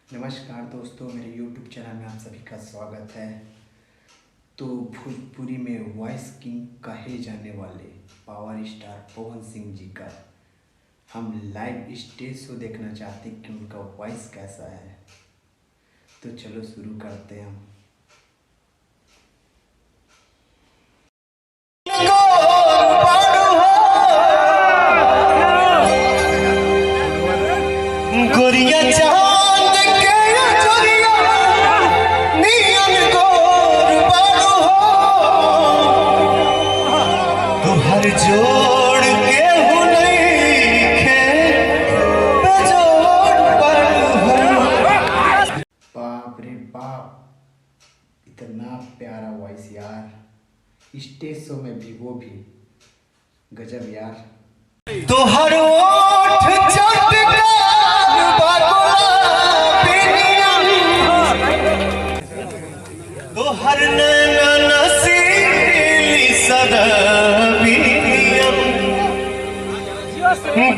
नमस्कार दोस्तों, मेरे YouTube चैनल में आप सभी का स्वागत है। तो भोजपुरी में वॉइस किंग कहे जाने वाले पावर स्टार पवन सिंह जी का हम लाइव स्टेज शो देखना चाहते हैं कि उनका वॉइस कैसा है। तो चलो शुरू करते हैं हम। गोरिया चांद के चोरिया नियन गोर बारू हो तुहर जोड़ के हूँ नइखे बेजोड़ बारू हो। बाप रे बाप, इतना प्यारा वॉइस यार। स्टेज शो में भी वो भी गजब यार। तुहर ओठ चटकार तुहर नैना नसीली सदाबियम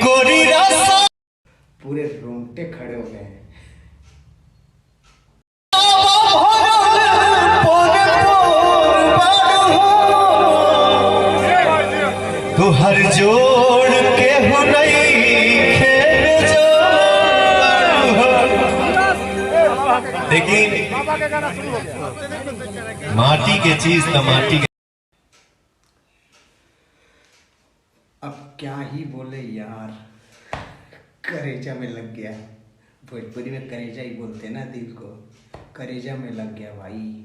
गोरी रसा पूरे रोंगटे खड़े हो गए हैं। तुहर जोड़ के हूँ नइखे बेजोड़ हो। लेकिन माटी के चीज तो माटी के। अब क्या ही बोले यार, करेजा में लग गया। भोजपुरी में करेजा ही बोलते ना, दिल को करेजा में लग गया भाई।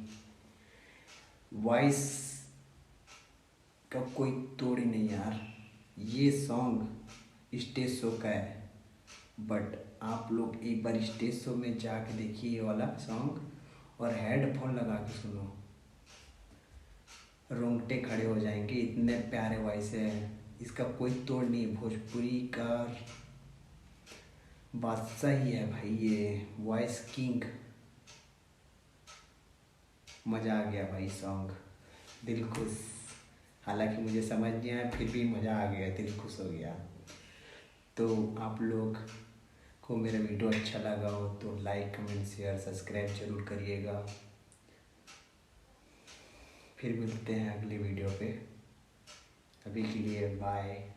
वॉइस का कोई तोड़ ही नहीं यार। ये सॉन्ग स्टेज शो का है, बट आप लोग एक बार स्टेज शो में जाके देखिए ये वाला सॉन्ग और हेडफोन लगा के सुनो, रोंगटे खड़े हो जाएंगे। इतने प्यारे वॉइस है, इसका कोई तोड़ नहीं। भोजपुरी का बादशाह ही है भाई ये वॉइस किंग। मज़ा आ गया भाई सॉन्ग, दिल खुश। हालांकि मुझे समझ नहीं आया, फिर भी मज़ा आ गया, दिल खुश हो गया। तो आप लोग को मेरा वीडियो अच्छा लगा हो तो लाइक, कमेंट, शेयर, सब्सक्राइब जरूर करिएगा। फिर मिलते हैं अगले वीडियो पे। अभी के लिए बाय।